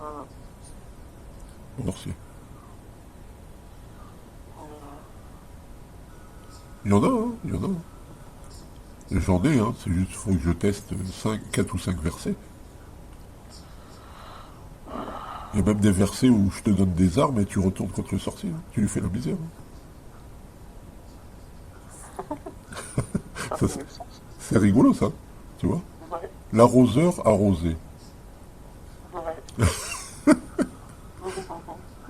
Hum, sorcier. hum. Il y en a, hein, il y en a. J'en ai, hein, c'est juste faut que je teste 4 ou 5 versets. Il y a même des versets où je te donne des armes et tu retournes contre le sorcier. Hein. Tu lui fais la misère. C'est Ça, intéressant. c'est rigolo ça, tu vois. Ouais, L'arroseur arrosé. ouais.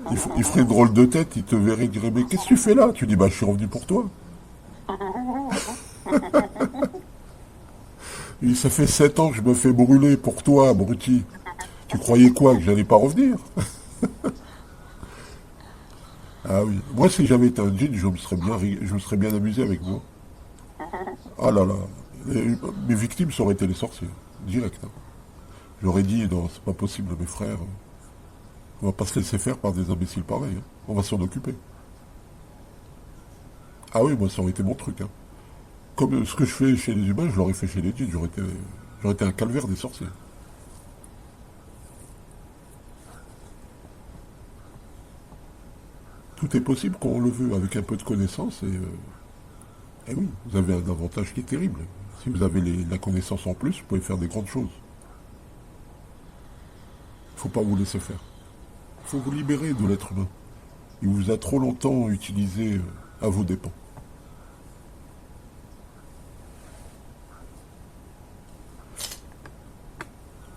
Il ferait une drôle de tête, il te verrait, il dirait mais qu'est-ce que tu fais là? Tu dis bah je suis revenu pour toi. Et ça fait 7 ans que je me fais brûler pour toi, abruti. Tu croyais quoi, que j'allais pas revenir? Ah oui. Moi si j'avais été un djinn, je me serais bien amusé avec moi. Ah là là. Mes victimes, ça aurait été les sorciers. Direct. Hein. J'aurais dit non, c'est pas possible mes frères. On va pas se laisser faire par des imbéciles pareils. Hein. On va s'en occuper. Ah oui, moi ça aurait été mon truc. Hein. Comme ce que je fais chez les humains, je l'aurais fait chez les djinns. J'aurais été un calvaire des sorciers. Tout est possible quand on le veut, avec un peu de connaissance. Et oui, vous avez un avantage qui est terrible. Si vous avez la connaissance en plus, vous pouvez faire des grandes choses. Il ne faut pas vous laisser faire. Il faut vous libérer de l'être humain. Il vous a trop longtemps utilisé à vos dépens.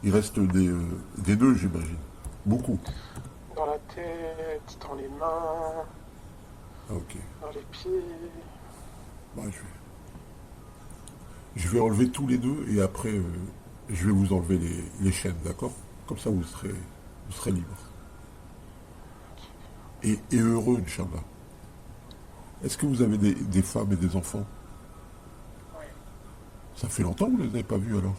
Il reste des nœuds, j'imagine. Beaucoup. Dans la tête, dans les mains, Ah, ok. dans les pieds. Bah, je vais enlever tous les nœuds et après, je vais vous enlever les chaînes, d'accord? Comme ça, vous serez libre. Et heureux, Inch'Allah. Est-ce que vous avez des femmes et des enfants? Ouais, Ça fait longtemps que vous ne les avez pas vus alors.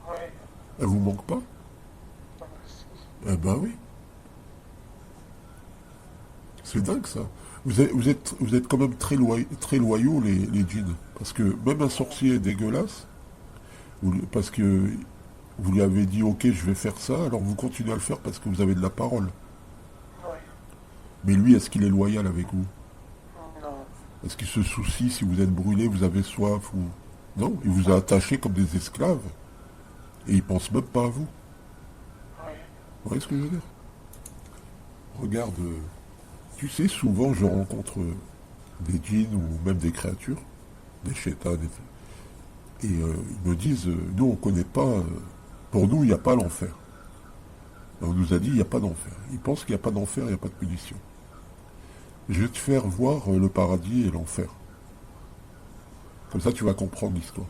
ouais. Elles vous manquent pas? Non, merci. Eh ben oui. C'est dingue ça. Vous êtes quand même très loyaux les djinns. Parce que même un sorcier est dégueulasse, parce que vous lui avez dit ok je vais faire ça, alors vous continuez à le faire parce que vous avez de la parole. Ouais. Mais lui, est-ce qu'il est loyal avec vous? Non. Est-ce qu'il se soucie si vous êtes brûlé, vous avez soif ou... Non, il vous a attaché comme des esclaves et il pense même pas à vous. Ouais. Vous voyez ce que je veux dire? Regarde, tu sais, souvent je rencontre des djinns ou même des créatures, des chétans, ils me disent, nous on connaît pas, pour nous il n'y a pas l'enfer. On nous a dit il n'y a pas d'enfer. Ils pensent qu'il n'y a pas d'enfer, il n'y a pas de punition. Je vais te faire voir le paradis et l'enfer. Comme ça tu vas comprendre l'histoire.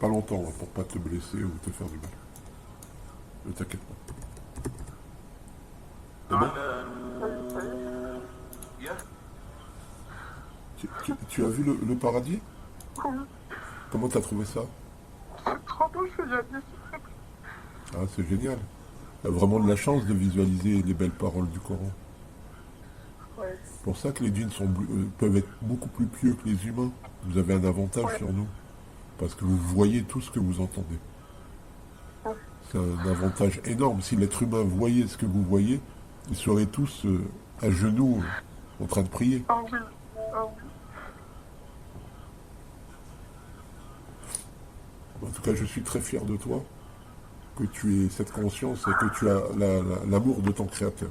Pas longtemps hein, pour pas te blesser ou te faire du mal. Ne t'inquiète pas. C'est bon? Ça y est. Tu as vu le paradis? Oui. Comment t'as trouvé ça? C'est trop beau, c'est Yannis. Ah, c'est génial. Tu as vraiment de la chance de visualiser les belles paroles du Coran. Ouais. C'est pour ça que les djinns peuvent être beaucoup plus pieux que les humains. Vous avez un avantage Ouais. sur nous. Parce que vous voyez tout ce que vous entendez. Ouais. C'est un avantage énorme. Si l'être humain voyait ce que vous voyez, ils seraient tous à genoux en train de prier. Ah oui. Ah oui. En tout cas, je suis très fier de toi, que tu aies cette conscience et que tu as l'amour de ton créateur.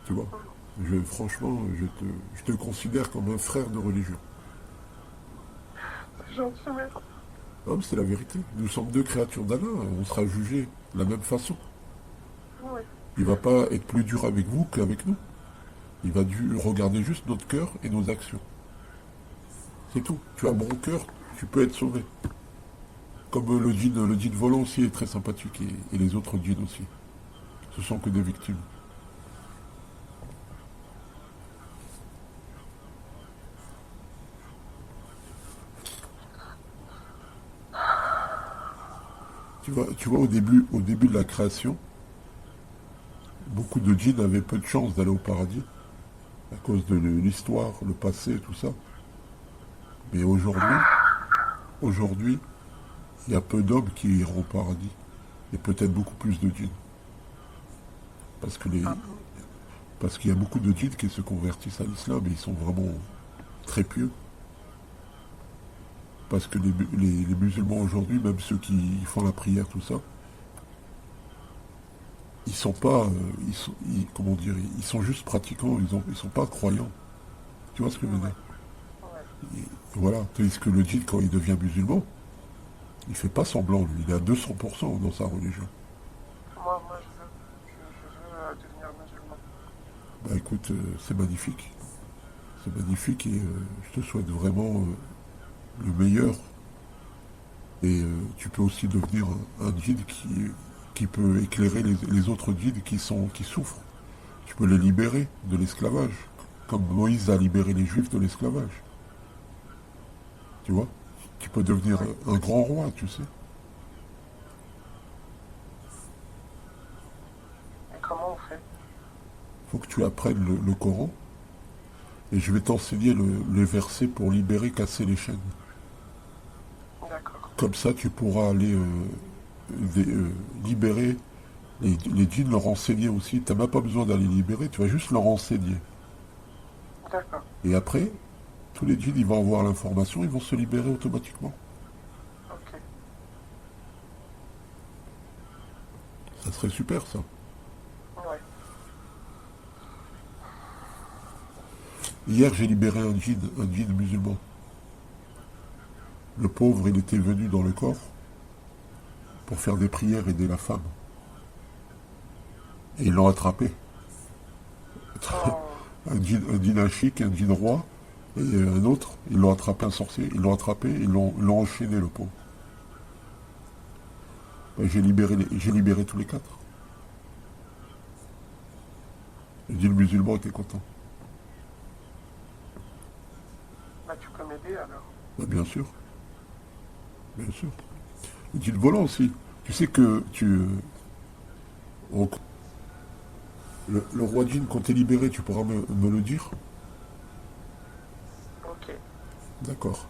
Tu vois? Franchement, je te considère comme un frère de religion. C'est gentil, merci. Non, mais c'est la vérité. Nous sommes deux créatures d'Allah, on sera jugés de la même façon. Ouais. Il va pas être plus dur avec vous qu'avec nous. Il va regarder juste notre cœur et nos actions. C'est tout. Tu as un bon cœur, tu peux être sauvé. Comme le djinn volant aussi est très sympathique et les autres djinns aussi. Ce sont que des victimes. Tu vois au début de la création, beaucoup de djinns avaient peu de chance d'aller au paradis à cause de l'histoire, le passé, tout ça. Mais aujourd'hui, il y a peu d'hommes qui iront au paradis. Et peut-être beaucoup plus de djinns. Parce que Ah bon? parce qu'il y a beaucoup de djinns qui se convertissent à l'islam et ils sont vraiment très pieux. Parce que les musulmans aujourd'hui, même ceux qui font la prière, tout ça, ils sont pas, comment dire, ils sont juste pratiquants, ils sont pas croyants. Tu vois ce que je veux Ouais, dire? ouais. Et voilà. Tandis que le djinn, quand il devient musulman, il fait pas semblant, lui. Il est à 200% dans sa religion. Moi, je veux devenir musulman. Bah écoute, c'est magnifique. C'est magnifique et je te souhaite vraiment le meilleur. Et tu peux aussi devenir un guide qui peut éclairer les autres guides qui souffrent. Tu peux les libérer de l'esclavage, comme Moïse a libéré les Juifs de l'esclavage. Tu vois? Tu peux devenir Ouais. un grand roi, tu sais. Et comment on fait? Il faut que tu apprennes le Coran et je vais t'enseigner les versets pour libérer, casser les chaînes. D'accord. Comme ça, tu pourras aller libérer les djinns, leur enseigner aussi. Tu n'as même pas besoin d'aller libérer, tu vas juste leur enseigner. D'accord. Et après, tous les djinns, ils vont avoir l'information, ils vont se libérer automatiquement. Ok. Ça serait super, ça. Ouais. Hier, j'ai libéré un djinn musulman. Le pauvre, il était venu dans le corps pour faire des prières et aider la femme. Et ils l'ont attrapé. Oh, Un djinn chic, un djinn roi, et un autre, ils l'ont attrapé, un sorcier, ils l'ont attrapé, ils l'ont enchaîné, le pauvre. Ben, j'ai libéré tous les quatre. Le djinn musulman était content. bah tu peux m'aider alors. Ben, bien sûr, bien sûr. Le djinn volant aussi. Tu sais que on- le roi djinn, quand t'es libéré, tu pourras me le dire? Ok. D'accord.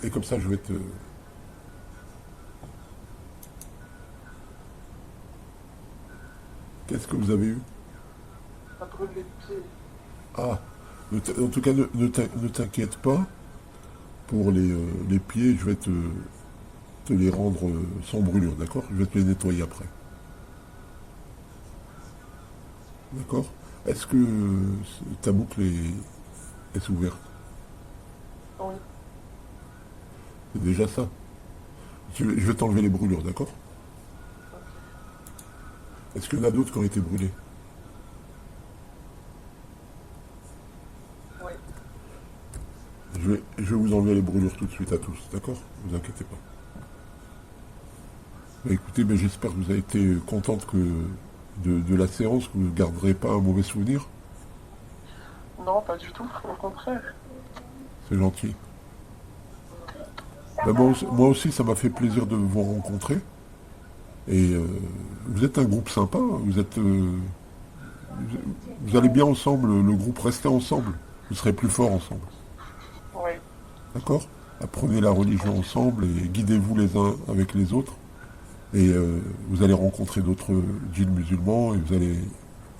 Et comme ça, je vais te... Qu'est-ce que vous avez eu? Ça brûle les pieds. Ah, en tout cas, ne t'inquiète pas. Pour les pieds, je vais te les rendre sans brûlure, d'accord? Je vais te les nettoyer après. D'accord? Est-ce que ta boucle est ouverte? Oui. C'est déjà ça. Je vais t'enlever les brûlures, d'accord? Ok. Est-ce qu'il y en a d'autres qui ont été brûlés? Oui. Je vais vous enlever les brûlures tout de suite à tous, d'accord? Ne vous inquiétez pas. Bah, écoutez, ben, j'espère que vous avez été contente de la séance, que vous ne garderez pas un mauvais souvenir. Non, pas du tout. Au contraire. C'est gentil. Ben, moi aussi, ça m'a fait plaisir de vous rencontrer. Et vous êtes un groupe sympa, vous allez bien ensemble, le groupe, restez ensemble. Vous serez plus forts ensemble. Oui. D'accord? Apprenez la religion ensemble et guidez-vous les uns avec les autres. Et vous allez rencontrer d'autres djinns musulmans et vous allez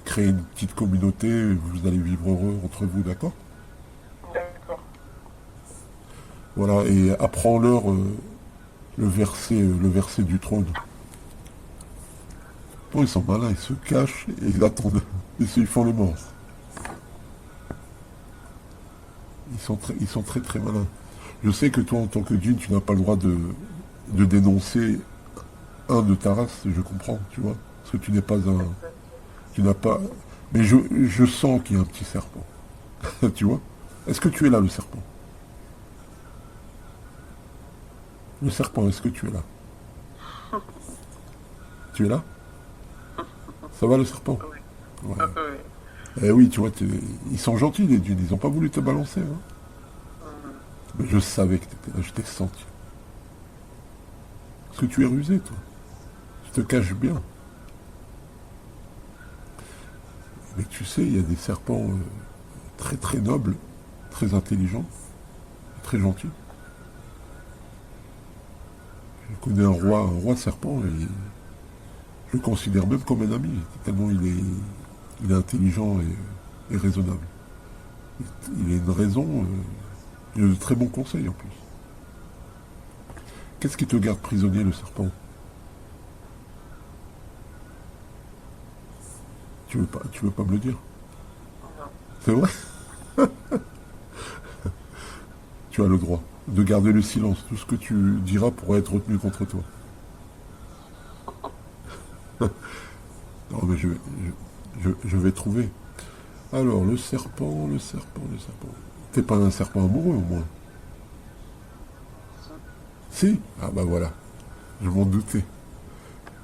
créer une petite communauté, et vous allez vivre heureux entre vous, d'accord? D'accord. Voilà, et apprends-leur le verset du trône. Bon, ils sont malins, ils se cachent et ils attendent. Ils font les morts. Ils sont très très malins. Je sais que toi, en tant que djinn, tu n'as pas le droit de dénoncer un de ta race, je comprends, tu vois. Parce que tu n'es pas un. Exact. Tu n'as pas. Mais je sens qu'il y a un petit serpent. Tu vois? Est-ce que tu es là, le serpent? Le serpent, est-ce que tu es là? Tu es là? Ça va, le serpent? Oui. Ouais. Oui. Eh oui, tu vois, ils sont gentils, les djinns. Ils n'ont pas voulu te balancer, hein. Mhm. Mais je savais que tu étais là, je t'ai senti. Parce que tu es rusé, toi. Tu te caches bien. Mais tu sais, il y a des serpents très très nobles, très intelligents, très gentils. connais un roi serpent, et je le considère même comme un ami, tellement il est intelligent et raisonnable. Il a une raison, il a de très bons conseils en plus. Qu'est-ce qui te garde prisonnier, le serpent? Tu veux pas me le dire? Non. C'est vrai? Tu as le droit de garder le silence. Tout ce que tu diras pourra être retenu contre toi. Non, mais je vais trouver. Alors, le serpent, le serpent, le serpent. T'es pas un serpent amoureux, au moins? Si. Si? Ah bah voilà. Je m'en doutais.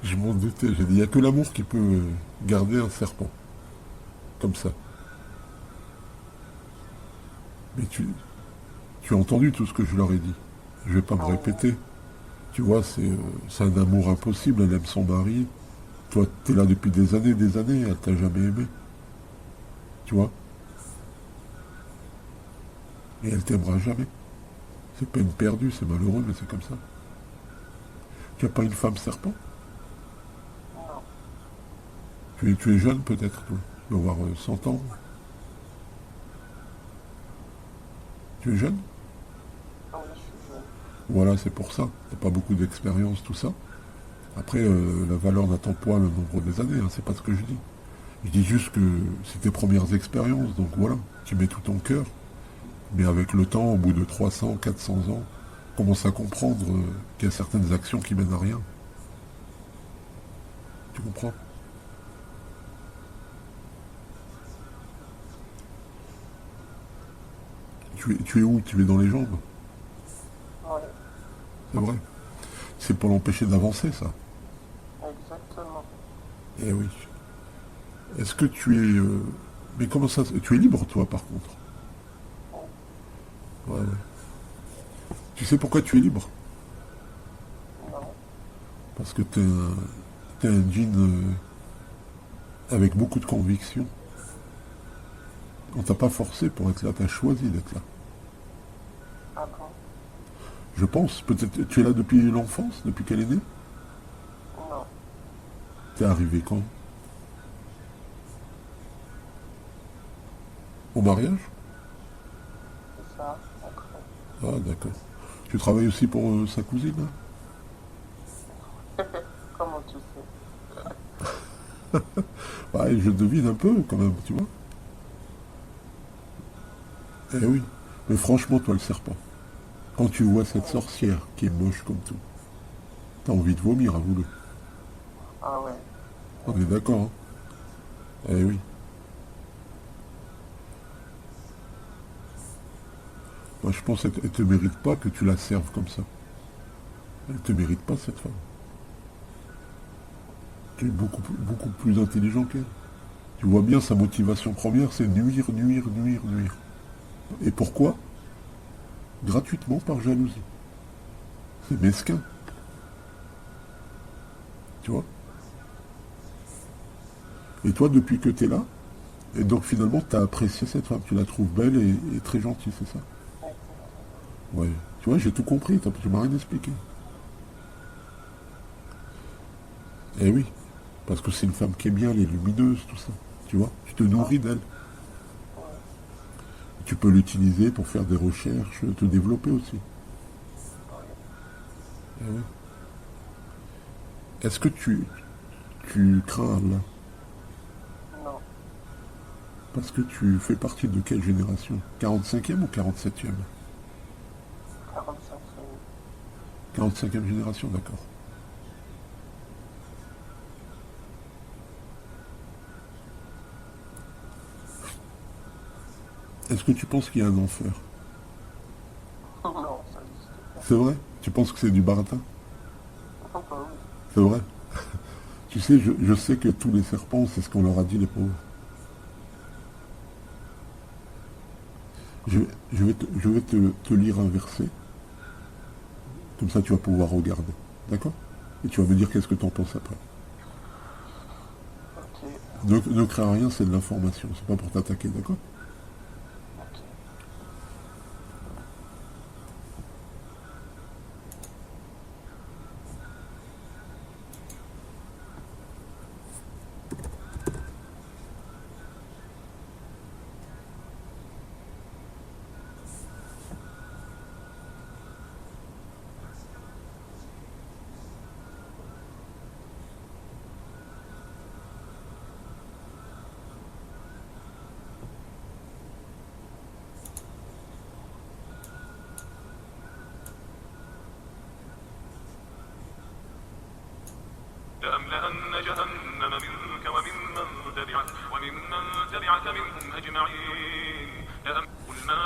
Je m'en doutais. J'ai dit, il n'y a que l'amour qui peut garder un serpent. Comme ça. Mais tu as entendu tout ce que je leur ai dit. Je vais pas me Ah oui. répéter. Tu vois, c'est un amour impossible. Elle aime son mari. Toi, t'es là depuis des années. Elle t'a jamais aimé. Tu vois? Et elle t'aimera jamais. C'est peine perdue, c'est malheureux, mais c'est comme ça. Tu n'as pas une femme serpent? Non. Tu es jeune peut-être, toi. Tu dois avoir 100 ans. Tu es jeune? Ah oui, je suis jeune. Voilà, c'est pour ça. T'as pas beaucoup d'expérience, tout ça. Après, la valeur n'attend point le nombre des années, hein, c'est pas ce que je dis. Je dis juste que c'est tes premières expériences, donc voilà, tu mets tout ton cœur. Mais avec le temps, au bout de 300, 400 ans, commence à comprendre qu'il y a certaines actions qui mènent à rien. Tu comprends? Tu es où? Tu es dans les jambes? Oui, C'est vrai. C'est pour l'empêcher d'avancer, ça. exactement. Eh oui. Est-ce que tu es... Mais comment ça... Tu es libre, toi, par contre? Oh, Ouais, ouais. Tu sais pourquoi tu es libre? non. Parce que t'es un djinn avec beaucoup de conviction. On t'a pas forcé pour être là, t'as choisi d'être là. Ah bon? Je pense, peut-être... Tu es là depuis l'enfance, depuis qu'elle est née? Non. T'es arrivé quand? Au mariage? C'est ça, après. Ah, d'accord. Tu travailles aussi pour sa cousine, hein? Comment tu sais? Ouais, je devine un peu, quand même, tu vois? Eh oui. Mais franchement, toi, le serpent, quand tu vois cette sorcière qui est moche comme tout, t'as envie de vomir, avoue-le. Ah ouais. On est d'accord, hein? Eh oui. Moi, je pense qu'elle te mérite pas que tu la serves comme ça. Elle te mérite pas, cette femme. Tu es beaucoup plus intelligent qu'elle. Tu vois bien, sa motivation première, c'est nuire, nuire, nuire, nuire. Et pourquoi? Gratuitement, par jalousie. C'est mesquin, tu vois? Et toi, depuis que tu es là, et donc finalement, tu as apprécié cette femme, tu la trouves belle et très gentille, c'est ça? Exactement. Ouais. Tu vois, j'ai tout compris, tu m'as rien expliqué. Eh oui, parce que c'est une femme qui est bien, elle est lumineuse, tout ça. Tu vois, tu te Ah, nourris d'elle. ouais. Tu peux l'utiliser pour faire des recherches, te développer aussi. Oui. Eh oui. Est-ce que tu crains Allah? Non. Parce que tu fais partie de quelle génération? 45e ou 47e? 45 minutes. 45e génération, d'accord. Est-ce que tu penses qu'il y a un enfer? Non, ça n'existe pas. C'est vrai? Tu penses que c'est du baratin? Ah bah oui. C'est vrai? Tu sais, je sais que tous les serpents, c'est ce qu'on leur a dit, les pauvres. Je vais te lire un verset, comme ça tu vas pouvoir regarder. D'accord? Et tu vas me dire qu'est-ce que tu en penses après. Ok. Ne crains rien, c'est de l'information, c'est pas pour t'attaquer, d'accord? Ok. لأملأن جهنم منك وممن تبعك منهم أجمعين قل ما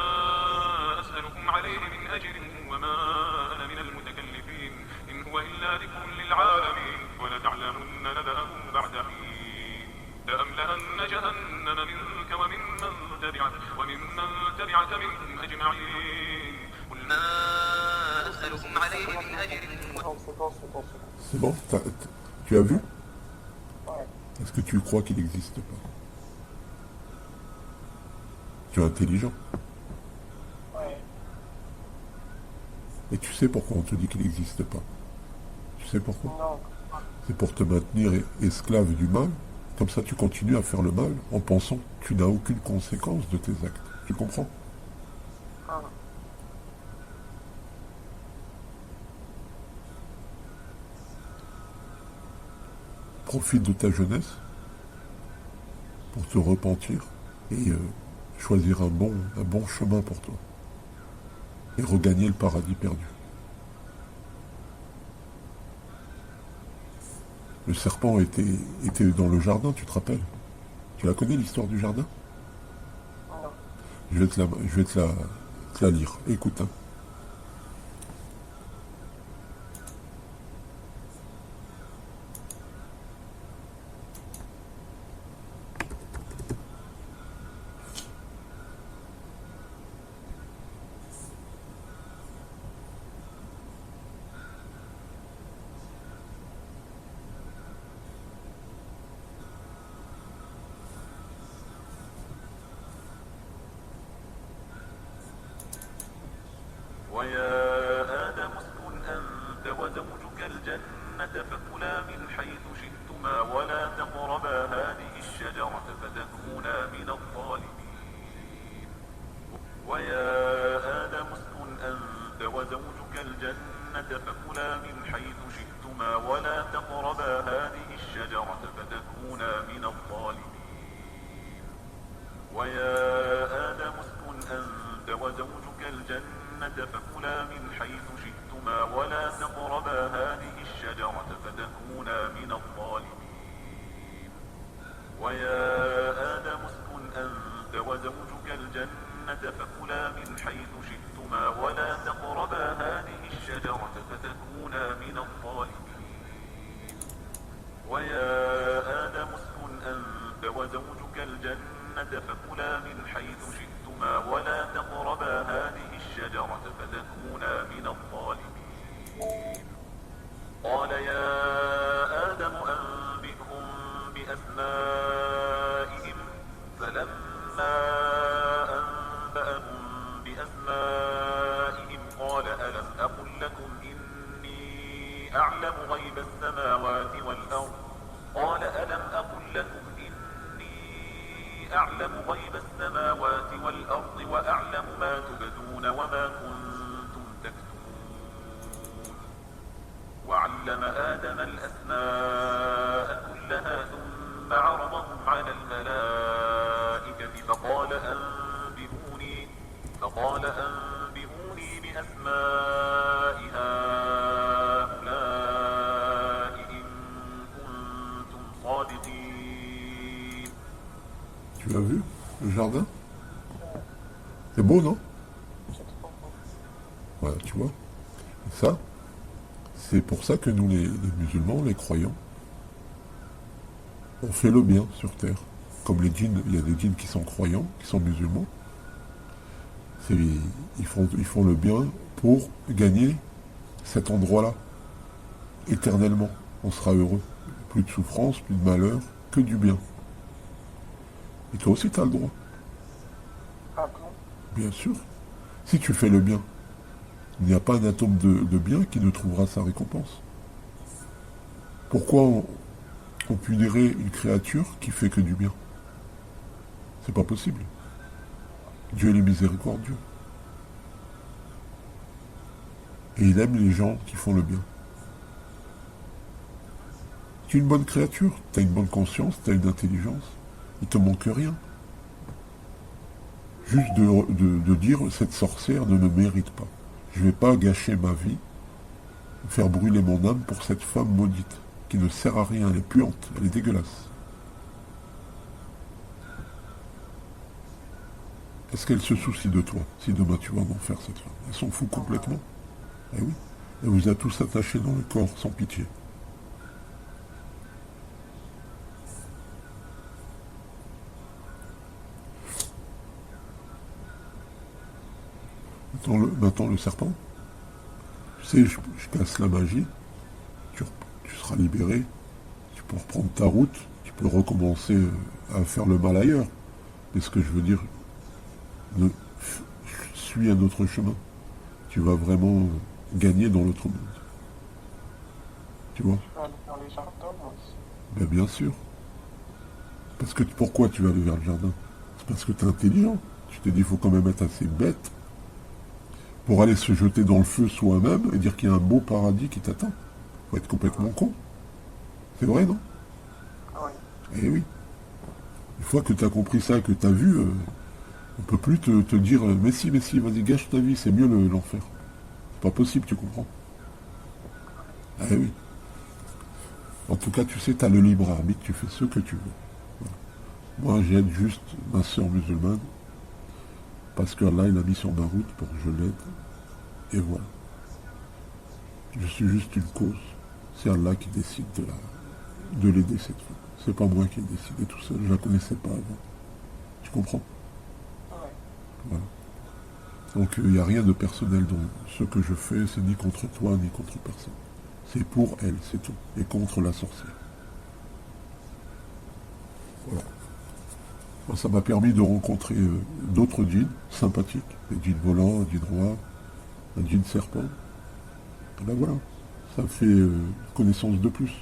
أسألكم عليه من أجر وما أنا من المتكلفين إن هو إلا ذكر للعالمين ولتعلمن نبأه بعد حين لأملأن جهنم منك وممن تبعك منهم أجمعين قل ما أسألكم عليه من أجر C'est bon, tu as vu? Ouais. Est-ce que tu crois qu'il n'existe pas? Tu es intelligent. Ouais. Et tu sais pourquoi on te dit qu'il n'existe pas? Tu sais pourquoi? Non. C'est pour te maintenir esclave du mal. Comme ça, tu continues à faire le mal en pensant que tu n'as aucune conséquence de tes actes. Tu comprends? Ah. Profite de ta jeunesse pour te repentir et choisir un bon chemin pour toi. Et regagner le paradis perdu. Le serpent était dans le jardin, tu te rappelles? Tu la connais l'histoire du jardin? Non. Je vais te la lire. Écoute. Hein. ويا آدم اسكن أنت وزوجك الجنة فكلا من حيث شئتما ولا تقربا هذه الشجرة فتكونا من الظالمين ويا آدم اسكن أنت وزوجك الجنة فكلا من حيث شئتما ولا تقربا هذه الشجرة فتكونا من الظالمين ويا آدم اسكن أنت وزوجك الجنة فكلا من حيث شئتما ولا تقربا هذه الشجرة فتكونا من الظالمين ويا آدم اسكن أنت وزوجك الجنة فكلا من حيث شئتما ولا تقربا هذه الشجرة فتكونا من الظالمين ويا آدم اسكن أنت وزوجك الجنة فكلا من حيث شئتما ولا تقربا هذه الشجرة فتكونا من الظالمين قال يا آدم أنبئهم بأسمائهم فلما أنبأهم بأسمائهم قال ألم أقل لكم إني أعلم غيب السماوات والأرض قال ألم أقل لكم أعلم غيب السماوات والأرض وأعلم ما تبدون وما كنتم تكتمون وعلم آدم الأسماء كلها ثم عرضهم على الملائكة فقال أنبئوني بأسماء هؤلاء إن كنتم صادقين. Tu as vu le jardin? C'est beau, non? Voilà, tu vois. Et ça, c'est pour ça que nous, les musulmans, les croyants, on fait le bien sur terre. Comme les djinns, il y a des djinns qui sont croyants, qui sont musulmans. Ils font le bien pour gagner cet endroit-là. Éternellement, on sera heureux. Plus de souffrance, plus de malheur, que du bien. Et toi aussi, tu as le droit. Ah bon? Bien sûr. Si tu fais le bien, il n'y a pas un atome de bien qui ne trouvera sa récompense. Pourquoi on punirait une créature qui fait que du bien? C'est pas possible. Dieu est miséricordieux. Et il aime les gens qui font le bien. Tu es une bonne créature, tu as une bonne conscience, tu as une intelligence. Il te manque rien. Juste de dire cette sorcière ne me mérite pas. Je ne vais pas gâcher ma vie, faire brûler mon âme pour cette femme maudite. qui ne sert à rien, elle est puante, elle est dégueulasse. Est-ce qu'elle se soucie de toi, si demain tu vas en enfer, cette femme? Elle s'en fout complètement. Eh oui. Elle vous a tous attachés dans le corps, sans pitié. Maintenant, le serpent, tu sais, je casse la magie, tu seras libéré, tu peux reprendre ta route, tu peux recommencer à faire le mal ailleurs. Mais ce que je veux dire, ne, suis un autre chemin. Tu vas vraiment gagner dans l'autre monde. Tu vois? Je vais aller dans les jardins, moi aussi. Ben bien sûr. Parce que pourquoi tu vas aller vers le jardin? C'est parce que tu es intelligent. Tu t'es dit, il faut quand même être assez bête pour aller se jeter dans le feu soi-même et dire qu'il y a un beau paradis qui t'attend. Faut être complètement con. C'est vrai, non? Oui. Eh oui. Une fois que tu as compris ça, que tu as vu, on peut plus te dire mais si, vas-y, gâche ta vie, c'est mieux l'enfer. C'est pas possible, tu comprends? Eh oui. En tout cas, tu sais, tu as le libre arbitre, tu fais ce que tu veux. Voilà. Moi, j'aide juste ma sœur musulmane, parce que Allah, il a mis sur ma route pour que je l'aide. Et voilà. Je suis juste une cause. C'est Allah qui décide de l'aider, cette femme. C'est pas moi qui ai décidé tout seul, je la connaissais pas avant. Tu comprends? Oui. Voilà. Donc il n'y a rien de personnel dans ce que je fais, c'est ni contre toi, ni contre personne. C'est pour elle, c'est tout. Et contre la sorcière. Voilà. Moi, ça m'a permis de rencontrer d'autres djinns sympathiques. Des djinns volants, un djinn roi, un djinn serpent. Et ben voilà. Ça me fait connaissance de plus.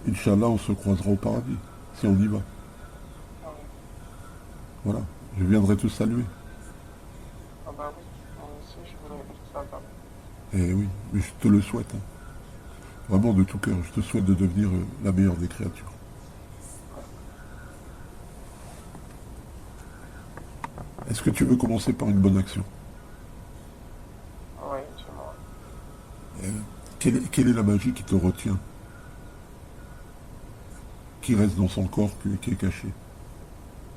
Inch'Allah, on se croisera au paradis, si on y va. Oui. Voilà. Je viendrai te saluer. Ah bah oui, moi aussi je voulais vite là-bas. Eh oui, mais je te le souhaite. Hein. Vraiment de tout cœur, je te souhaite de devenir la meilleure des créatures. Est-ce que tu veux commencer par une bonne action? Oui, dis-moi. Quelle est la magie qui te retient? Qui reste dans son corps, qui est caché?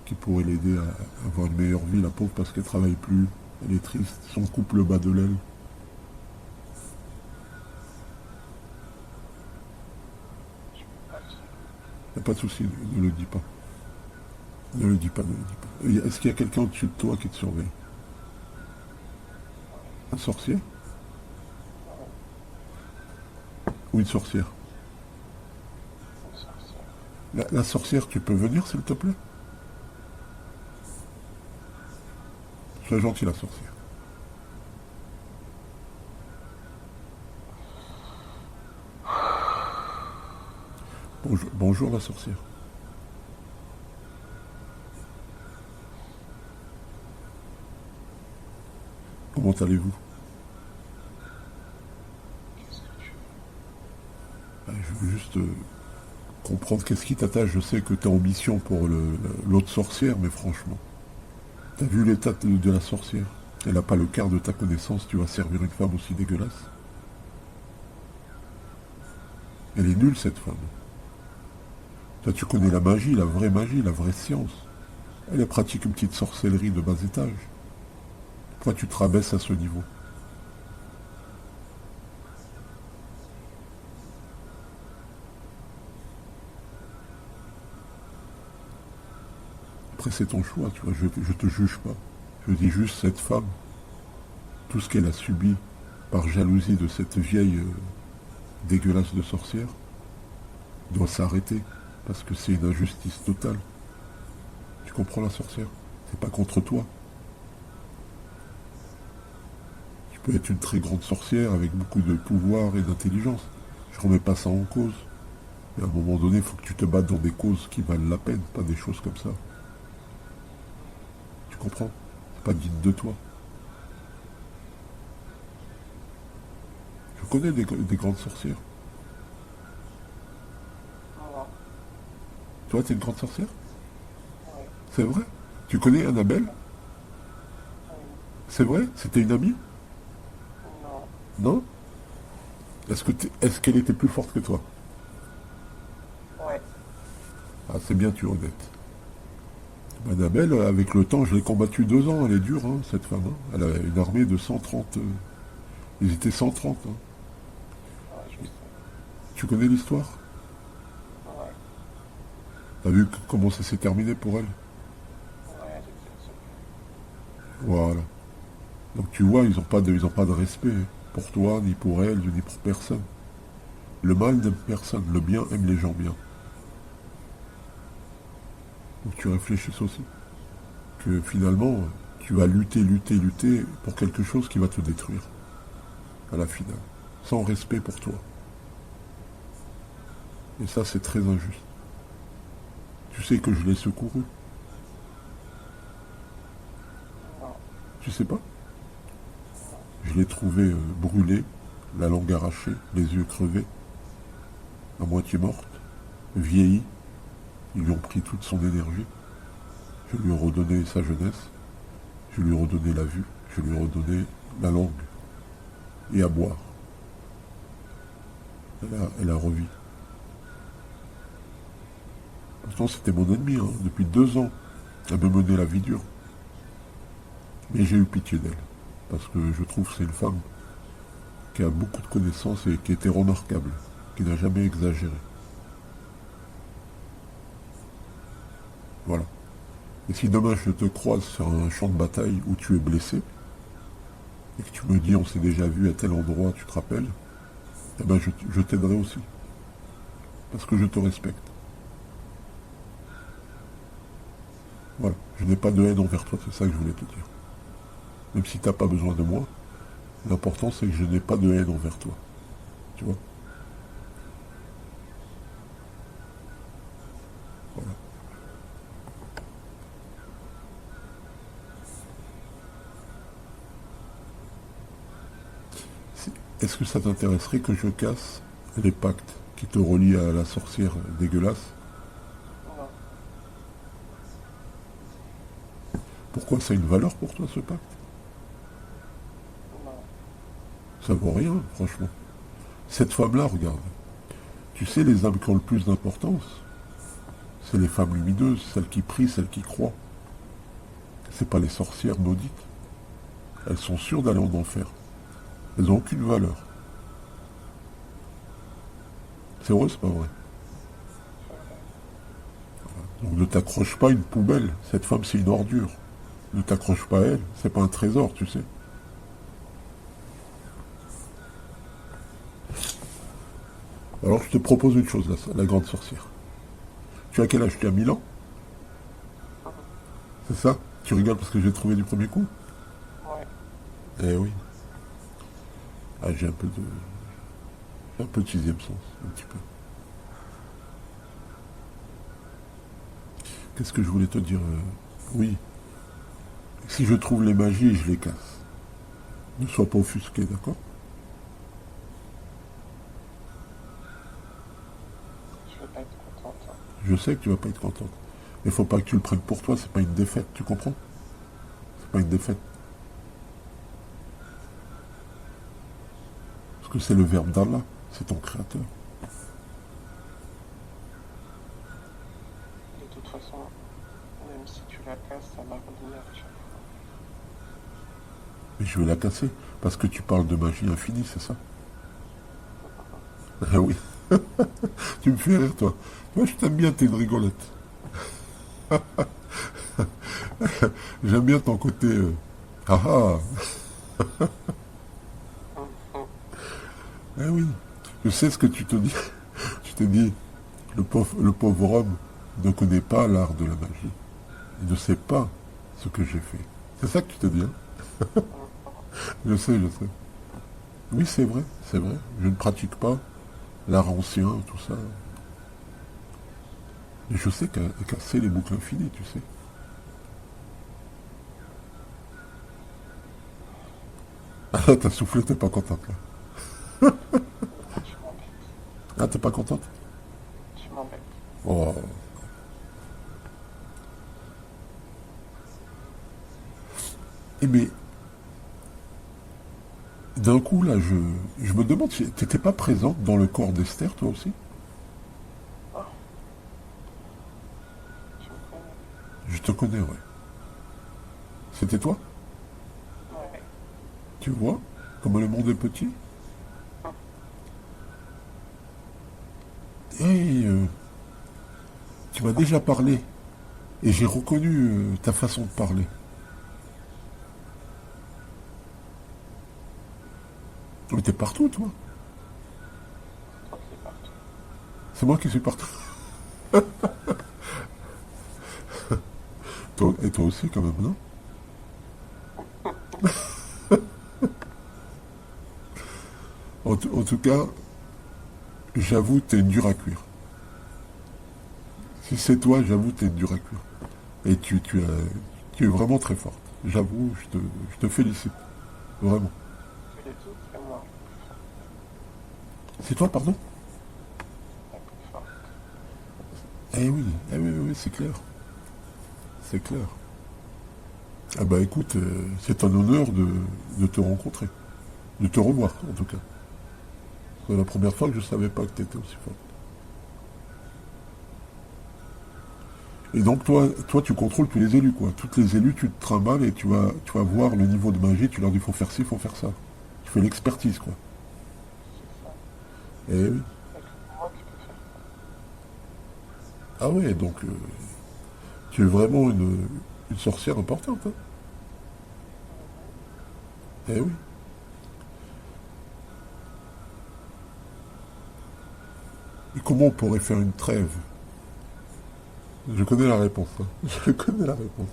Qui pourrait l'aider à avoir une meilleure vie, la pauvre, parce qu'elle travaille plus, elle est triste, son couple bat de l'aile. Je peux pas le dire. Il n'y a pas de souci, ne le dis pas. Ne le dis pas, ne le dis pas. Est-ce qu'il y a quelqu'un au-dessus de toi qui te surveille? Un sorcier? Ou une sorcière? Une sorcière. La sorcière, tu peux venir, s'il te plaît? Sois gentil, la sorcière. Bonjour, la sorcière. Comment allez-vous? Qu'est-ce que tu veux? Je veux juste comprendre qu'est-ce qui t'attache. Je sais que tu es en mission pour l'autre sorcière, mais franchement, t'as vu l'état de la sorcière? Elle n'a pas le quart de ta connaissance, tu vas servir une femme aussi dégueulasse? Elle est nulle, cette femme. Toi, tu connais la magie, la vraie science. Elle pratique une petite sorcellerie de bas étage. Pourquoi tu te rabaisses à ce niveau? Après, c'est ton choix, tu vois, je te juge pas. Je dis juste, cette femme, tout ce qu'elle a subi par jalousie de cette vieille dégueulasse de sorcière, doit s'arrêter, parce que c'est une injustice totale. Tu comprends, la sorcière? C'est pas contre toi. Tu peux être une très grande sorcière avec beaucoup de pouvoir et d'intelligence. Je remets pas ça en cause. Mais à un moment donné, il faut que tu te battes dans des causes qui valent la peine, pas des choses comme ça. Tu comprends? C'est pas digne de toi. Je connais des grandes sorcières. Non. Toi, t'es une grande sorcière? Oui. C'est vrai? Tu connais Annabelle? Oui. C'est vrai? C'était une amie? Non. Non? Est-ce qu'elle était plus forte que toi? Ah, c'est bien, tu es honnête. Madame, elle, avec le temps, je l'ai combattue 2 ans, elle est dure, hein, cette femme. Hein. Elle a une armée de 130. Ils étaient 130. Hein. Ouais, je sais. Tu connais l'histoire? Ouais, T'as vu comment ça s'est terminé pour elle? ouais, elle était seule. Voilà. Donc tu vois, ils ont pas de respect hein, pour toi, ni pour elle, ni pour personne. Le mal n'aime personne, le bien aime les gens bien. Donc tu réfléchisses aussi. Que finalement, tu vas lutter, lutter, lutter pour quelque chose qui va te détruire. À la finale. Sans respect pour toi. Et ça, c'est très injuste. Tu sais que je l'ai secouru. Non, Tu sais pas? Je l'ai trouvé brûlée, la langue arrachée, les yeux crevés, à moitié morte, vieillie. Ils lui ont pris toute son énergie. Je lui ai redonné sa jeunesse. Je lui ai redonné la vue. Je lui ai redonné la langue. Et à boire. Elle a revu. Pourtant, c'était mon ennemi, hein. Depuis 2 ans. Elle me menait la vie dure. Mais j'ai eu pitié d'elle. Parce que je trouve que c'est une femme qui a beaucoup de connaissances et qui était remarquable. Qui n'a jamais exagéré. Voilà. Et si demain je te croise sur un champ de bataille où tu es blessé, et que tu me dis on s'est déjà vu à tel endroit, tu te rappelles, eh ben je t'aiderai aussi. Parce que je te respecte. Voilà. Je n'ai pas de haine envers toi, c'est ça que je voulais te dire. Même si tu n'as pas besoin de moi, l'important c'est que je n'ai pas de haine envers toi. Tu vois? Voilà. Est-ce que ça t'intéresserait que je casse les pactes qui te relient à la sorcière dégueulasse? non, Pourquoi ça a une valeur pour toi ce pacte? non. Ça vaut rien, franchement. Cette femme-là, regarde. Tu sais, les âmes qui ont le plus d'importance, c'est les femmes lumineuses, celles qui prient, celles qui croient. C'est pas les sorcières maudites. Elles sont sûres d'aller en enfer. Elles n'ont aucune valeur. C'est vrai, c'est pas vrai. Donc ne t'accroche pas à une poubelle. Cette femme, c'est une ordure. Ne t'accroche pas à elle. C'est pas un trésor, tu sais. Alors je te propose une chose, la grande sorcière. Tu as quel âge? Tu as 1000 ans? C'est ça? Tu rigoles parce que j'ai trouvé du premier coup? Ouais, Eh oui. Ah, j'ai un peu de sixième sens, un petit peu. Qu'est-ce que je voulais te dire? Oui. Si je trouve les magies, je les casse. Ne sois pas offusqué, d'accord? je vais pas être contente. Hein. Je sais que tu vas pas être contente. Mais faut pas que tu le prennes pour toi, c'est pas une défaite, tu comprends? C'est pas une défaite. Parce que c'est le verbe d'Allah, c'est ton créateur. De toute façon, même si tu la casses, ça va revenir à chaque fois. Mais je vais la casser, parce que tu parles de magie infinie, c'est ça? Ah oui. Tu me fais rire, toi. Moi, je t'aime bien, t'es une rigolette. J'aime bien ton côté... Ah ah. Eh oui. Je sais ce que tu te dis. Tu te dis, le pauvre homme ne connaît pas l'art de la magie. Il ne sait pas ce que j'ai fait. C'est ça que tu te dis, hein? Je sais, je sais. Oui, c'est vrai, c'est vrai. Je ne pratique pas l'art ancien, tout ça. Mais je sais casser les boucles infinies, tu sais. Ah, t'as soufflé, t'es pas contente là. Tu m'embêtes. Ah, t'es pas contente? Tu m'embêtes. Oh. Eh mais, d'un coup là, je me demande si t'étais pas présente dans le corps d'Esther, toi aussi? reconnais, ouais. C'était toi? Ouais. Tu vois comment le monde est petit? Et tu m'as déjà parlé. Et j'ai reconnu ta façon de parler. Mais t'es partout, toi. Toi qui es partout. C'est moi qui suis partout. Et toi aussi, quand même, non? En tout cas, j'avoue, t'es une dure à cuire. Si c'est toi, j'avoue, t'es une dure à cuire. Et tu es vraiment très forte. J'avoue, je te félicite. Vraiment. Tu l'es tout, c'est moi. C'est toi, pardon? La plus forte. Eh oui, oui, oui, c'est clair. C'est clair. Ah bah écoute, c'est un honneur de te rencontrer. De te revoir, en tout cas. C'est la première fois que je savais pas que tu étais aussi forte. Et donc toi, tu contrôles tous les élus, quoi. Toutes les élus, tu te trimbales et tu vas voir le niveau de magie, tu leur dis faut faire ci, faut faire ça. Tu fais l'expertise, quoi. C'est ça. Eh oui. C'est que moi qui peux faire Ah ouais, donc tu es vraiment une sorcière importante, hein. Eh oui. Et comment on pourrait faire une trêve? Je connais la réponse, hein. Je connais la réponse.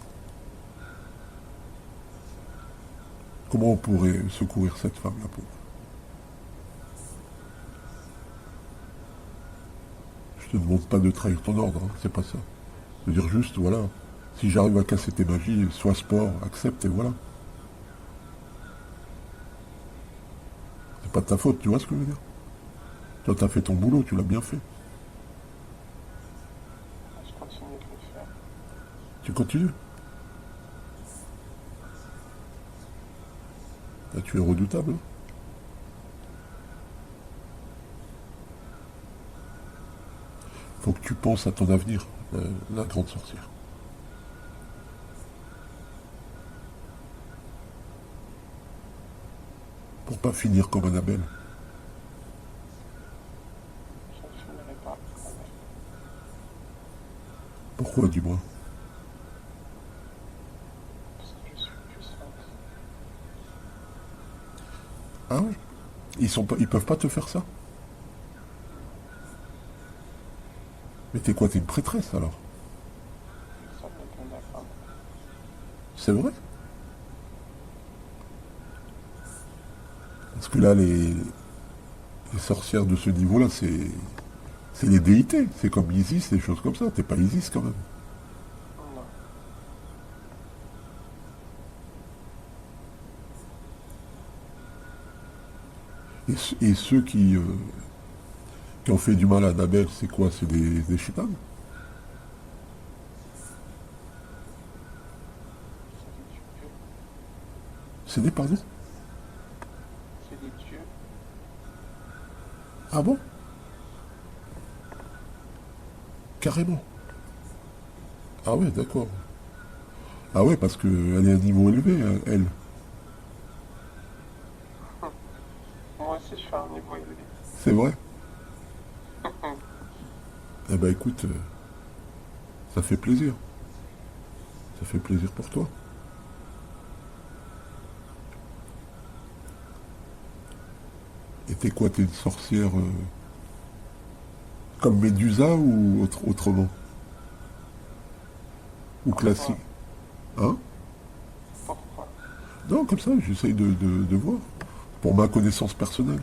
Comment on pourrait secourir cette femme-là pour... Je te demande pas de trahir ton ordre, hein, c'est pas ça. Je veux dire juste, voilà, si j'arrive à casser tes magies, sois sport, accepte et voilà. C'est pas de ta faute, tu vois ce que je veux dire? Toi, t'as fait ton boulot, tu l'as bien fait. ça. Je continue de le faire. Tu continues. Là, tu es redoutable. Faut que tu penses à ton avenir, la grande sorcière. Pour pas finir comme Annabelle. Je ne finirai pas quand même. Pourquoi, dis-moi? Parce que je suis puissante. Ah ouais? Ils peuvent pas te faire ça? Mais t'es quoi? T'es une prêtresse alors? Ça me donne la femme. C'est vrai? Parce que là, les sorcières de ce niveau-là, c'est les déités. C'est comme Isis, des choses comme ça. T'es pas Isis quand même. Non. Et ceux qui ont fait du mal à Annabelle, c'est quoi? C'est des chétanes? C'est des dieux. C'est des pardon? C'est des dieux. Ah bon? Carrément. Ah ouais, d'accord. Ah ouais, parce qu'elle est à un niveau élevé, hein, elle. Moi aussi, je suis à un niveau élevé. C'est vrai? Eh ben écoute, ça fait plaisir. Ça fait plaisir pour toi. Et t'es quoi? T'es une sorcière comme Médusa ou autrement? Ou classique? Hein? Pourquoi? Non, comme ça, j'essaye de voir. Pour ma connaissance personnelle.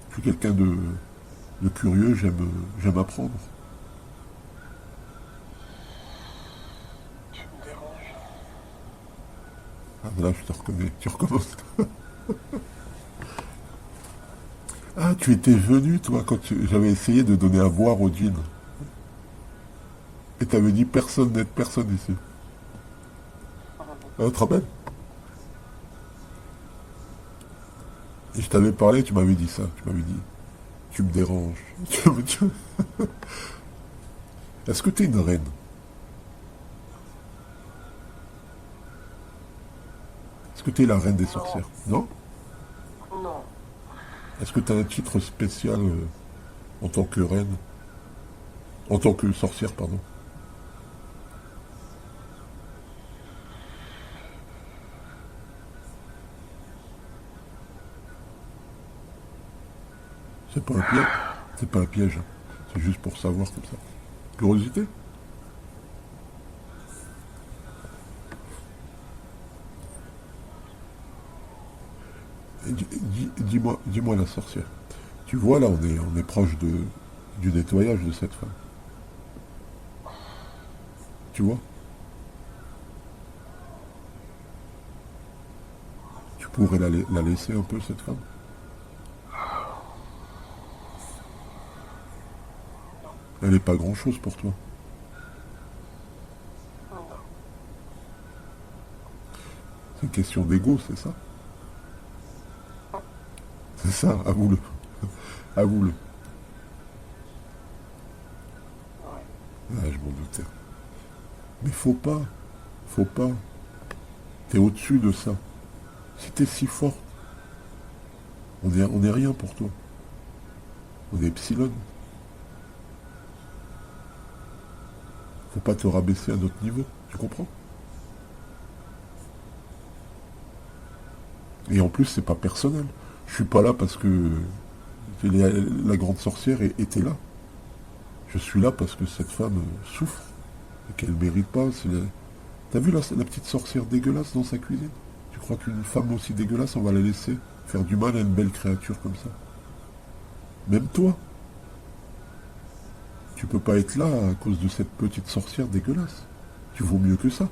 Je suis quelqu'un de curieux, j'aime apprendre. Tu me déranges. Ah là, je te reconnais. Tu recommences. Ah, tu étais venu, toi, quand j'avais essayé de donner à boire au djinn. Et t'avais dit personne n'aide personne ici. Ah, tu te rappelles? Et je t'avais parlé, tu m'avais dit ça. Tu m'avais dit, tu me déranges. Est-ce que t'es une reine? Est-ce que tu es la reine des sorcières? Non? Non. Est-ce que tu as un titre spécial en tant que reine? En tant que sorcière, pardon. C'est pas un piège. C'est pas un piège. C'est juste pour savoir comme ça. Curiosité? Dis-moi la sorcière. Tu vois là, on est proche du nettoyage de cette femme. Tu vois? Tu pourrais la laisser un peu, cette femme? Elle n'est pas grand-chose pour toi. Non. C'est une question d'ego, c'est ça? C'est ça, avoue-le. Avoue-le. Ouais. Ah, je m'en doutais. Mais faut pas. Faut pas. T'es au-dessus de ça. Si t'es si forte, on est rien pour toi. On est epsilon. Faut pas te rabaisser à notre niveau. Tu comprends? Et en plus, c'est pas personnel. Je suis pas là parce que la grande sorcière était là. Je suis là parce que cette femme souffre et qu'elle mérite pas. T'as vu la petite sorcière dégueulasse dans sa cuisine? Tu crois qu'une femme aussi dégueulasse, on va la laisser faire du mal à une belle créature comme ça? Même toi, tu peux pas être là à cause de cette petite sorcière dégueulasse. Tu vaux mieux que ça.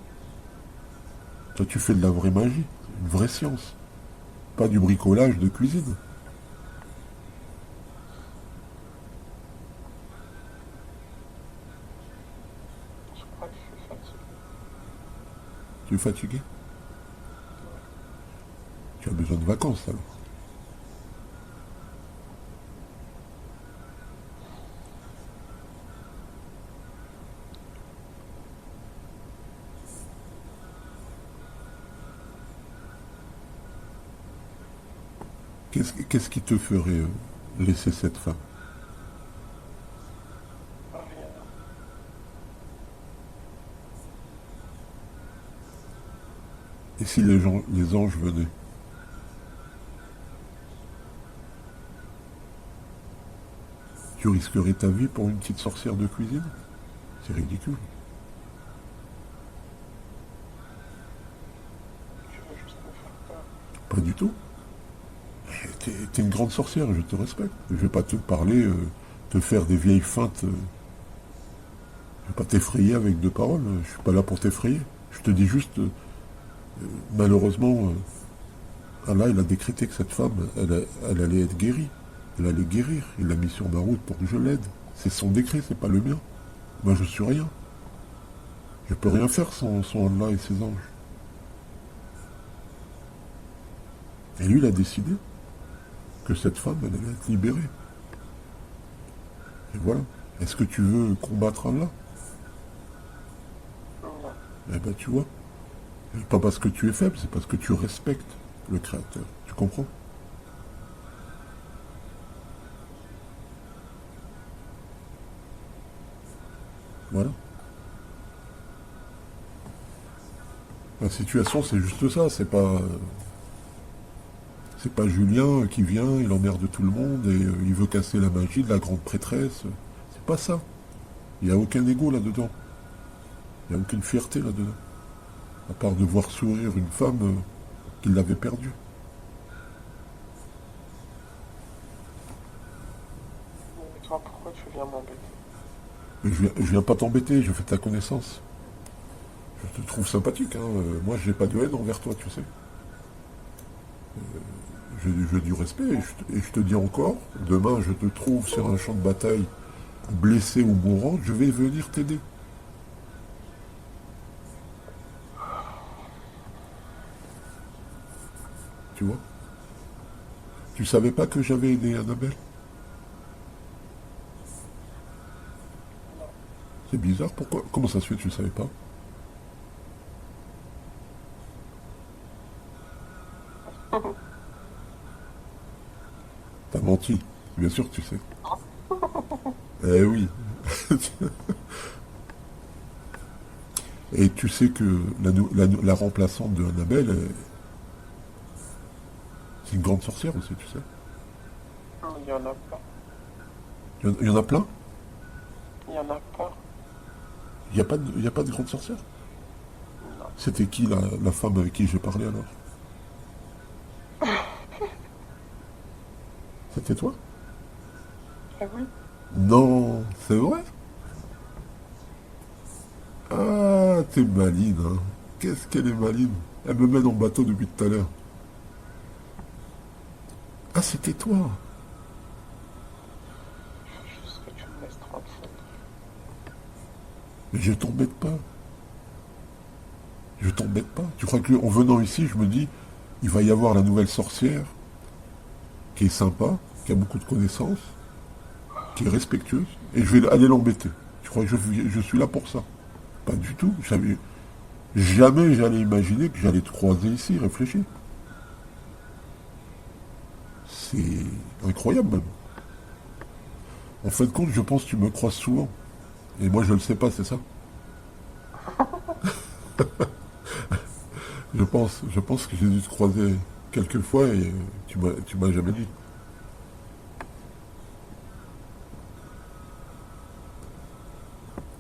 Toi, tu fais de la vraie magie, une vraie science. Pas du bricolage de cuisine. Je crois que je suis fatigué. Tu es fatigué? Tu as besoin de vacances alors. Qu'est-ce qui te ferait laisser cette femme? Rien. Et si les anges venaient? Tu risquerais ta vie pour une petite sorcière de cuisine? C'est ridicule. Tu veux juste me faire peur. Pas du tout. T'es une grande sorcière, je te respecte. Je vais pas te parler, te faire des vieilles feintes. Je vais pas t'effrayer avec deux paroles. Je suis pas là pour t'effrayer. Je te dis juste, malheureusement, Allah, il a décrété que cette femme, elle allait être guérie. Elle allait guérir. Il l'a mis sur ma route pour que je l'aide. C'est son décret, c'est pas le mien. Moi, je suis rien. Je peux rien faire sans Allah et ses anges. Et lui, il a décidé que cette femme, elle allait être libérée. Et voilà. Est-ce que tu veux combattre Allah? Non. Eh ben, tu vois. Et pas parce que tu es faible, c'est parce que tu respectes le Créateur. Tu comprends? Voilà. La situation, c'est juste ça. C'est pas Julien qui vient, il emmerde tout le monde et il veut casser la magie de la grande prêtresse. C'est pas ça. Il n'y a aucun ego là-dedans. Il n'y a aucune fierté là-dedans. À part de voir sourire une femme qui l'avait perdue. Mais toi, pourquoi tu viens m'embêter? Mais je viens pas t'embêter, je fais ta connaissance. Je te trouve sympathique, hein. Moi, j'ai pas de haine envers toi, tu sais. J'ai du respect et je te dis encore, demain, je te trouve sur un champ de bataille, blessé ou mourant, je vais venir t'aider. Tu vois? Tu savais pas que j'avais aidé Annabelle? C'est bizarre, pourquoi? Comment ça se fait que tu ne savais pas? gentil. Bien sûr que tu sais. Eh oui. Et tu sais que la remplaçante de Annabelle, c'est une grande sorcière aussi, tu sais. Il y en a pas. Il y en a plein. Il y en a pas. Il y a pas de grande sorcière. Non. C'était qui la femme avec qui j'ai parlé alors? C'était toi? Ah oui? Non, c'est vrai? Ah, t'es maline, hein. Qu'est-ce qu'elle est maline. Elle me mène en bateau depuis tout à l'heure. Ah, c'était toi. Juste que tu me laisses tranquille. Mais je t'embête pas. Je t'embête pas. Tu crois que en venant ici, je me dis, il va y avoir la nouvelle sorcière, qui est sympa, qui a beaucoup de connaissances, qui est respectueuse, et je vais aller l'embêter. Tu crois que je suis là pour ça? Pas du tout. Jamais j'allais imaginer que j'allais te croiser ici, réfléchis. C'est incroyable même. En fin de compte, je pense que tu me croises souvent. Et moi, je le sais pas, c'est ça? Je pense que j'ai dû te croiser quelques fois et tu m'as jamais dit.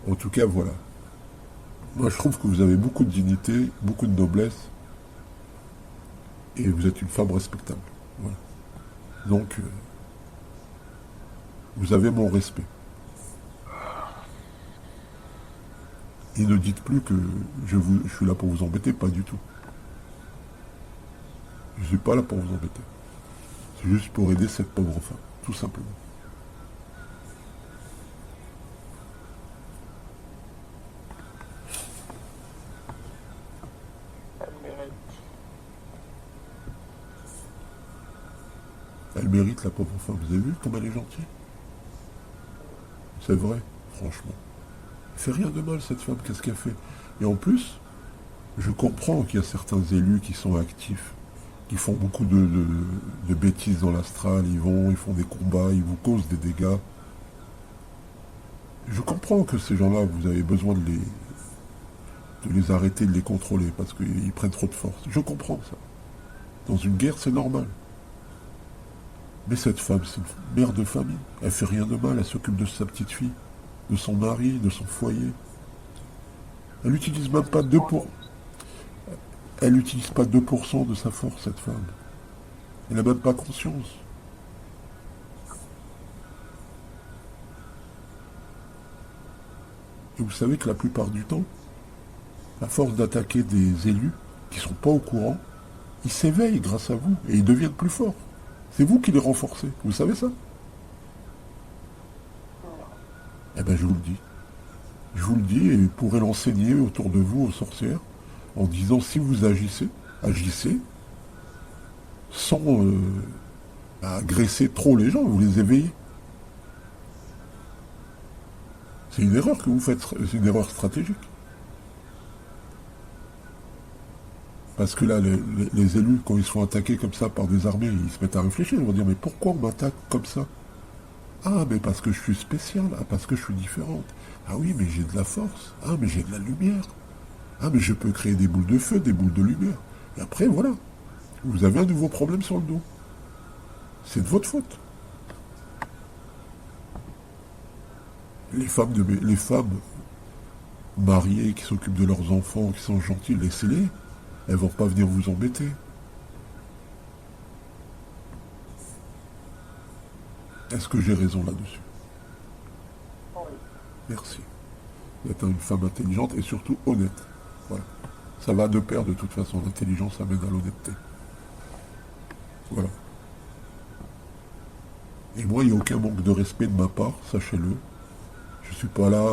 En tout cas, voilà. Moi, je trouve que vous avez beaucoup de dignité, beaucoup de noblesse, et vous êtes une femme respectable. Voilà. Donc, vous avez mon respect. Et ne dites plus que je suis là pour vous embêter, pas du tout. Je suis pas là pour vous embêter. C'est juste pour aider cette pauvre femme, tout simplement. Elle mérite. Elle mérite, la pauvre femme. Vous avez vu comme elle est gentille? C'est vrai, franchement. Elle fait rien de mal, cette femme, qu'est-ce qu'elle fait? Et en plus, je comprends qu'il y a certains élus qui sont actifs, qui font beaucoup de bêtises dans l'astral, ils font des combats, ils vous causent des dégâts. Je comprends que ces gens-là, vous avez besoin de les arrêter, de les contrôler, parce qu'ils prennent trop de force. Je comprends ça. Dans une guerre, c'est normal. Mais cette femme, c'est une mère de famille. Elle fait rien de mal, elle s'occupe de sa petite fille, de son mari, de son foyer. Elle n'utilise même pas 2%. Elle n'utilise pas 2% de sa force, cette femme. Elle n'a même pas conscience. Et vous savez que la plupart du temps, à force d'attaquer des élus qui ne sont pas au courant, ils s'éveillent grâce à vous et ils deviennent plus forts. C'est vous qui les renforcez. Vous savez ça? Eh bien, je vous le dis. Je vous le dis et vous pourrez l'enseigner autour de vous aux sorcières en disant si vous agissez sans agresser trop les gens, vous les éveillez. C'est une erreur que vous faites, c'est une erreur stratégique. Parce que là, les élus, quand ils sont attaqués comme ça par des armées, ils se mettent à réfléchir, ils vont dire mais pourquoi on m'attaque comme ça? Ah, mais parce que je suis spécial, ah, parce que je suis différente. Ah oui, mais j'ai de la force, ah, mais j'ai de la lumière. Ah, mais je peux créer des boules de feu, des boules de lumière. Et après, voilà, vous avez un nouveau problème sur le dos. C'est de votre faute. Les femmes mariées qui s'occupent de leurs enfants, qui sont gentilles, laissez-les. Elles vont pas venir vous embêter. Est-ce que j'ai raison là-dessus? Oui. Merci. Vous êtes une femme intelligente et surtout honnête. Voilà. Ça va de pair de toute façon. L'intelligence amène à l'honnêteté. Voilà. Et moi, il n'y a aucun manque de respect de ma part, sachez-le. Je suis pas là,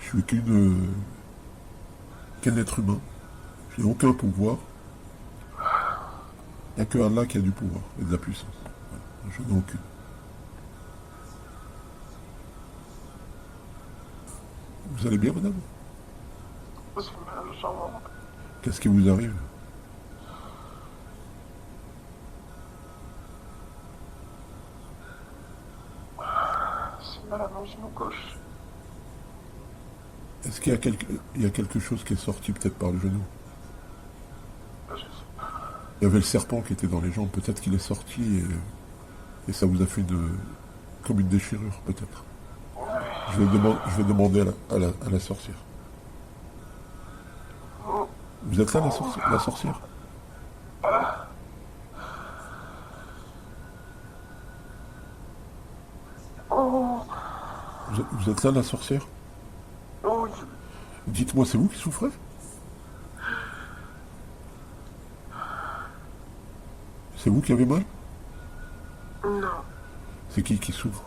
je suis qu'un être humain. Je n'ai aucun pouvoir. Il n'y a que Allah qui a du pouvoir et de la puissance. Voilà. Je n'ai aucune. Vous allez bien, madame? J'ai mal aux jambes. Qu'est-ce qui vous arrive? mal à mon genou gauche. Est-ce qu'il y a il y a quelque chose qui est sorti peut-être par le genou? Je sais pas. Il y avait le serpent qui était dans les jambes, peut-être qu'il est sorti et ça vous a fait comme une déchirure, peut-être. Je vais demander à la sorcière. Vous êtes là, la sorcière? Oh, Vous êtes là, la sorcière? oui. Dites-moi, c'est vous qui souffrez? C'est vous qui avez mal? Non. C'est qui souffre?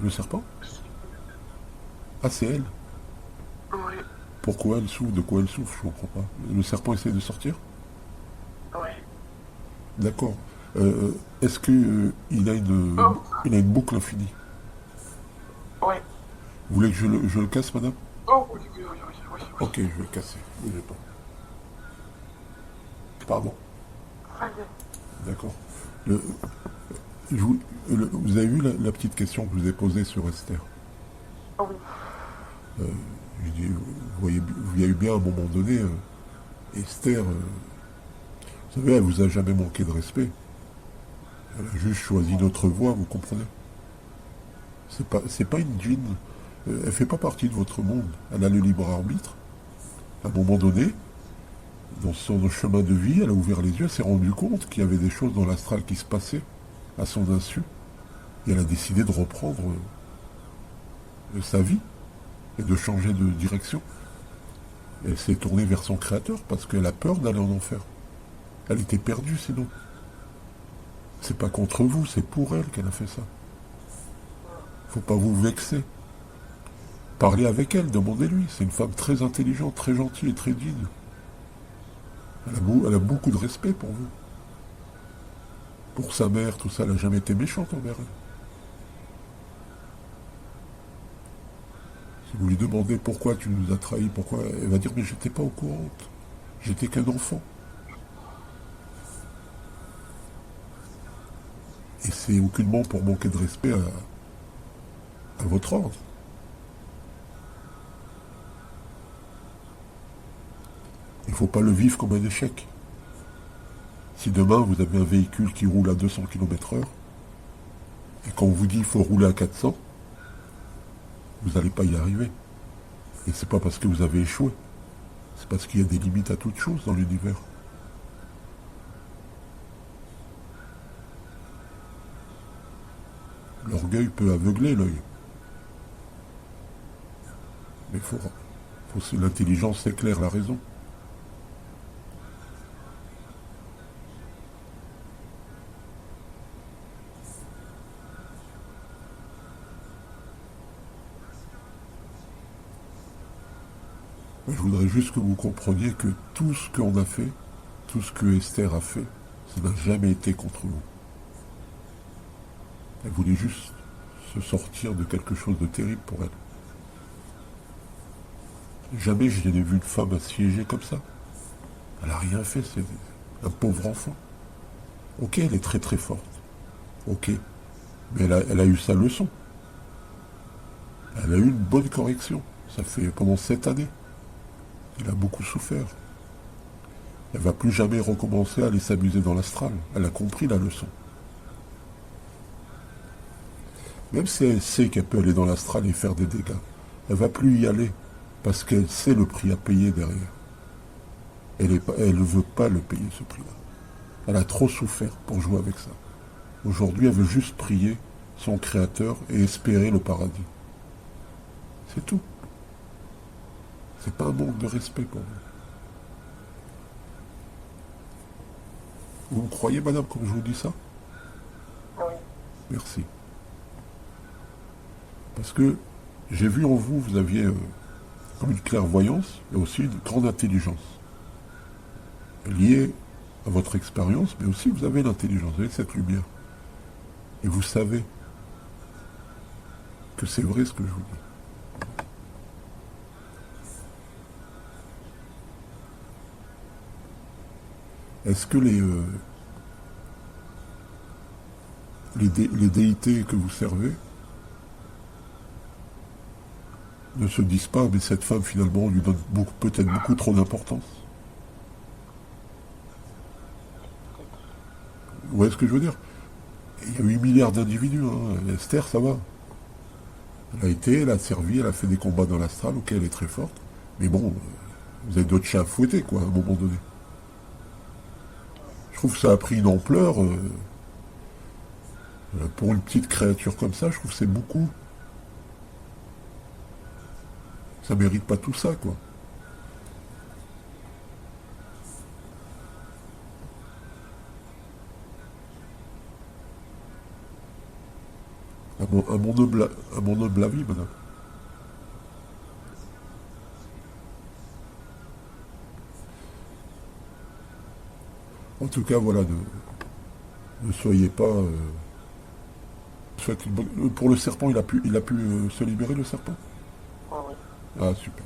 Le serpent? Ah, c'est elle. Oui. Pourquoi elle souffre? De quoi elle souffre? Je ne comprends pas. Le serpent essaie de sortir? Oui. D'accord. Est-ce que il a une boucle infinie? Oui. Vous voulez que je le casse, madame? Oh, oui, oui, oui, oui, oui, oui. Ok, je vais le casser. Bougez pas. Pardon. Ça y est. D'accord. Le- vous avez vu la petite question que je vous ai posée sur Esther? Oui. Je dis, vous voyez bien à un moment donné, Esther, vous savez, elle vous a jamais manqué de respect. Elle a juste choisi notre voie, vous comprenez? C'est pas une djinn. Elle fait pas partie de votre monde. Elle a le libre arbitre. À un moment donné, dans son chemin de vie, elle a ouvert les yeux, elle s'est rendue compte qu'il y avait des choses dans l'astral qui se passaient à son insu. Et elle a décidé de reprendre sa vie et de changer de direction. Elle s'est tournée vers son créateur parce qu'elle a peur d'aller en enfer. Elle était perdue sinon. C'est pas contre vous, c'est pour elle qu'elle a fait ça. Faut pas vous vexer. Parlez avec elle, demandez-lui. C'est une femme très intelligente, très gentille et très digne. Elle a beaucoup de respect pour vous. Pour sa mère, tout ça, elle n'a jamais été méchante envers elle. Si vous lui demandez pourquoi tu nous as trahis, pourquoi, elle va dire mais j'étais pas au courant. J'étais qu'un enfant. Et c'est aucunement pour manquer de respect à votre ordre. Il ne faut pas le vivre comme un échec. Si demain vous avez un véhicule qui roule à 200 km/h, et qu'on vous dit qu'il faut rouler à 400, vous n'allez pas y arriver. Et c'est pas parce que vous avez échoué. C'est parce qu'il y a des limites à toute chose dans l'univers. L'orgueil peut aveugler l'œil. Mais l'intelligence éclaire la raison. Mais je voudrais juste que vous compreniez que tout ce qu'on a fait, tout ce que Esther a fait, ça n'a jamais été contre vous. Elle voulait juste se sortir de quelque chose de terrible pour elle. Jamais je n'ai vu une femme assiégée comme ça. Elle n'a rien fait, c'est un pauvre enfant. Ok, elle est très très forte. Ok, mais elle a eu sa leçon. Elle a eu une bonne correction. Ça fait pendant 7 années. Elle a beaucoup souffert. Elle va plus jamais recommencer à aller s'amuser dans l'astral. Elle a compris la leçon. Même si elle sait qu'elle peut aller dans l'astral et faire des dégâts, elle va plus y aller parce qu'elle sait le prix à payer derrière. Elle ne veut pas le payer, ce prix-là. Elle a trop souffert pour jouer avec ça. Aujourd'hui, elle veut juste prier son créateur et espérer le paradis. C'est tout. C'est pas un manque de respect pour vous. Vous me croyez, madame, quand je vous dis ça? Oui. Merci. Parce que j'ai vu en vous, vous aviez comme une clairvoyance et aussi une grande intelligence. Liée à votre expérience, mais aussi vous avez l'intelligence, vous avez cette lumière. Et vous savez que c'est vrai ce que je vous dis. Est-ce que les déités que vous servez ne se disent pas, mais cette femme finalement lui donne peut-être beaucoup trop d'importance. Vous voyez ce que je veux dire? Il y a 8 milliards d'individus, hein. Esther, ça va. Elle a servi, elle a fait des combats dans l'astral, ok, elle est très forte. Mais bon, vous avez d'autres chats à fouetter, quoi, à un moment donné. Je trouve que ça a pris une ampleur. Pour une petite créature comme ça, je trouve que c'est beaucoup. Ça mérite pas tout ça, quoi. À mon noble avis, madame. En tout cas, voilà, ne soyez pas. Pour le serpent, il a pu se libérer, le serpent? Ouais, ouais. Ah, super.